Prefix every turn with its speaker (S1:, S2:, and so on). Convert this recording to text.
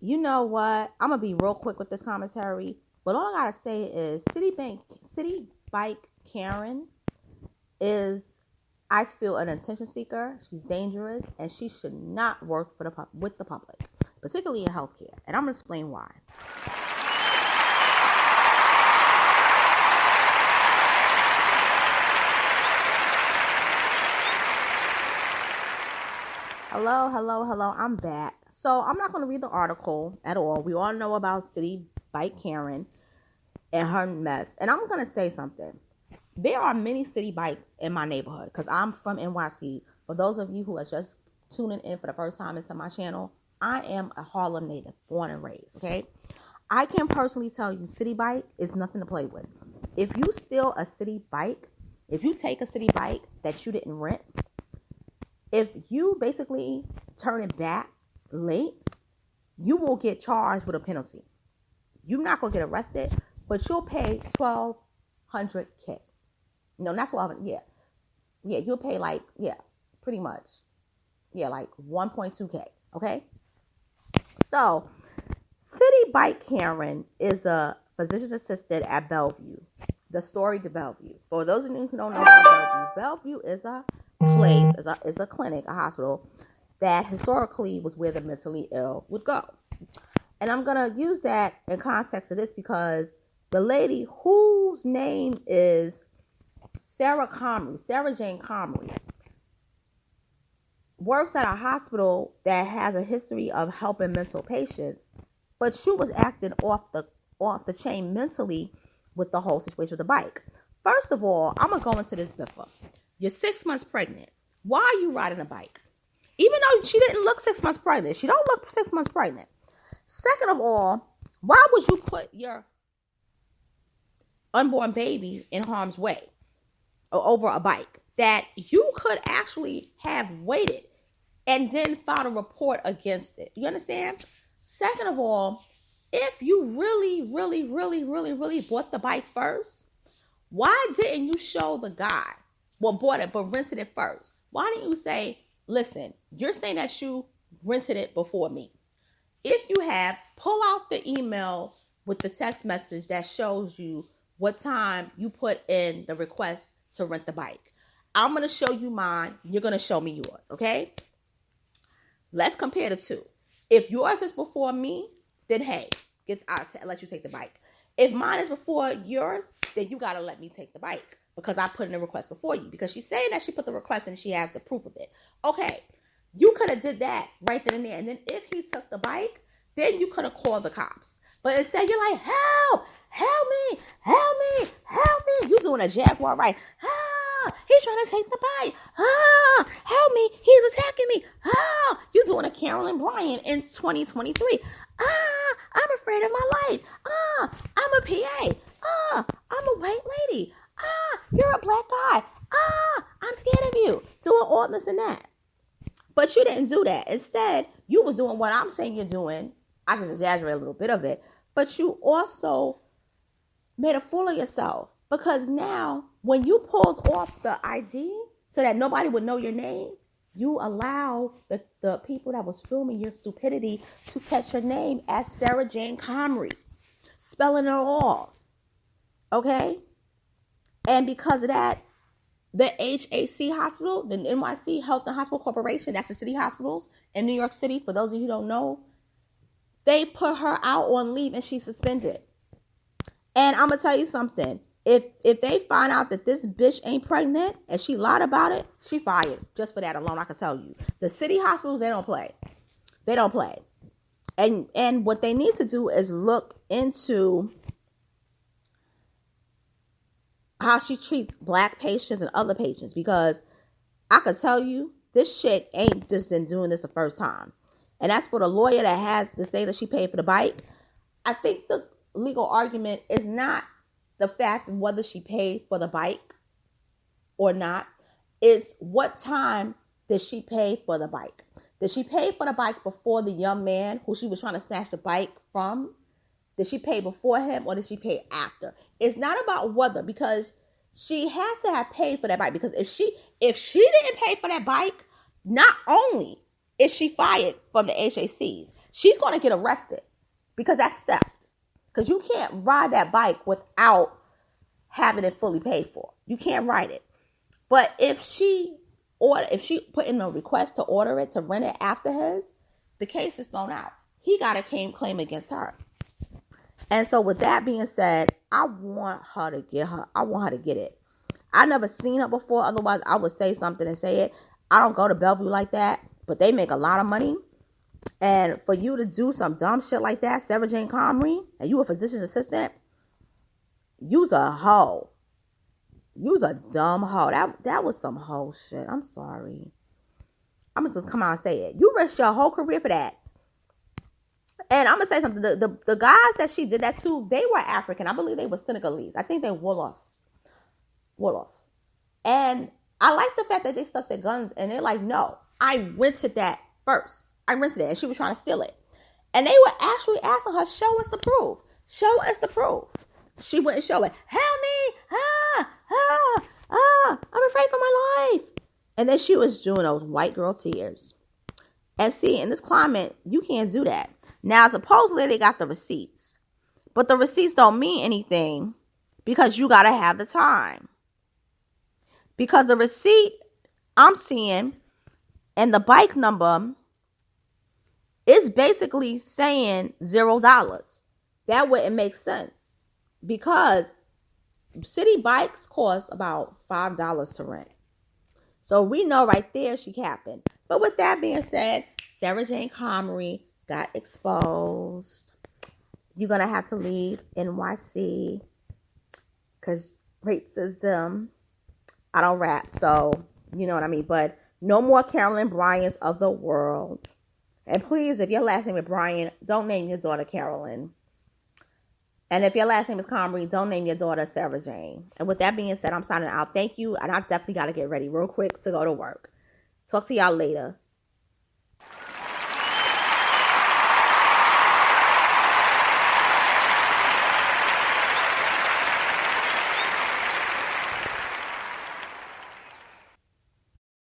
S1: You know what? I'm going to be real quick with this commentary. But all I got to say is Citibike Karen is, I feel, an attention seeker. She's dangerous. And she should not work with the public, particularly in healthcare. And I'm going to explain why. Hello. I'm back. So I'm not going to read the article at all. We all know about Citibike Karen and her mess. And I'm going to say something. There are many Citibikes in my neighborhood because I'm from NYC. For those of you who are just tuning in for the first time into my channel, I am a Harlem native, born and raised, okay? I can personally tell you Citibike is nothing to play with. If you steal a Citibike, if you take a Citibike that you didn't rent, if you basically turn it back late, you will get charged with a penalty. You're not going to get arrested, but you'll pay $1,200K. No, not 12. Yeah, you'll pay pretty much. Yeah, like 1.2K. Okay. So, Citibike Karen is a physician's assistant at Bellevue, the story to Bellevue. For those of you who don't know about Bellevue is a place, is a clinic, a hospital that historically was where the mentally ill would go. And I'm going to use that in context of this because the lady whose name is Sarah Jane Comrie, works at a hospital that has a history of helping mental patients, but she was acting off the chain mentally with the whole situation with the bike. First of all, I'm going to go into this before. You're 6 months pregnant. Why are you riding a bike? Even though she didn't look 6 months pregnant. She don't look 6 months pregnant. Second of all, why would you put your unborn baby in harm's way over a bike that you could actually have waited and then filed a report against it? You understand? Second of all, if you really bought the bike first, why didn't you show the guy what bought it but rented it first? Why didn't you say, listen, you're saying that you rented it before me. If you have, pull out the email with the text message that shows you what time you put in the request to rent the bike. I'm going to show you mine. You're going to show me yours, okay? Let's compare the two. If yours is before me, then hey, I'll let you take the bike. If mine is before yours, then you got to let me take the bike because I put in a request before you. Because she's saying that she put the request and she has the proof of it. Okay, you could have did that right then and there. And then if he took the bike, then you could have called the cops. But instead you're like, help me. You doing a Jaguar right. He's trying to take the bike. Help me. He's attacking me. You doing a Carolyn Bryant in 2023. I'm afraid of my life. I'm a PA. I'm a white lady. You're a black guy. I'm scared of you. Doing all this and that. But you didn't do that. Instead, you was doing what I'm saying you're doing. I just exaggerate a little bit of it. But you also made a fool of yourself. Because now, when you pulled off the ID so that nobody would know your name, you allow the people that was filming your stupidity to catch your name as Sarah Jane Comrie. Spelling it all. Okay? And because of that, the HAC hospital, the NYC Health and Hospital Corporation, that's the city hospitals in New York City, for those of you who don't know, they put her out on leave and she's suspended. And I'm going to tell you something. If they find out that this bitch ain't pregnant and she lied about it, she fired. Just for that alone, I can tell you. The city hospitals, they don't play. They don't play. And what they need to do is look into how she treats black patients and other patients. Because I can tell you, this shit ain't just been doing this the first time. And that's for the lawyer that has the thing that she paid for the bike. I think the legal argument is not the fact of whether she paid for the bike or not. It's what time did she pay for the bike? Did she pay for the bike before the young man who she was trying to snatch the bike from? Did she pay before him or did she pay after? It's not about whether, because she had to have paid for that bike. Because if she didn't pay for that bike, not only is she fired from the HACs, she's going to get arrested because that's theft. Because you can't ride that bike without having it fully paid for. You can't ride it. But if she put in a request to order it, to rent it after his, the case is thrown out. He got a claim against her. And so with that being said, I want her to get it. I never seen her before. Otherwise, I would say something and say it. I don't go to Bellevue like that, but they make a lot of money. And for you to do some dumb shit like that, Sarah Jane Comrie, and you a physician's assistant, you's a hoe. You's a dumb hoe. That was some hoe shit. I'm sorry. I'm just come out and say it. You risked your whole career for that. And I'm going to say something. The guys that she did that to, they were African. I believe they were Senegalese. I think they were Wolof. And I like the fact that they stuck their guns and they're like, no, I rented that first. I rented it. And she was trying to steal it. And they were actually asking her, show us the proof. Show us the proof. She wouldn't show it. Help me. I'm afraid for my life. And then she was doing those white girl tears. And see, in this climate, you can't do that. Now, supposedly they got the receipts. But the receipts don't mean anything because you got to have the time. Because the receipt I'm seeing and the bike number is basically saying $0. That wouldn't make sense. Because Citibikes cost about $5 to rent. So we know right there she capping. But with that being said, Sarah Jane Comrie got exposed. You're going to have to leave NYC because racism. I don't rap, so you know what I mean. But no more Carolyn Bryant's of the world. And please, if your last name is Bryant, don't name your daughter Carolyn. And if your last name is Comrie, don't name your daughter Sarah Jane. And with that being said, I'm signing out. Thank you. And I definitely got to get ready real quick to go to work. Talk to y'all later.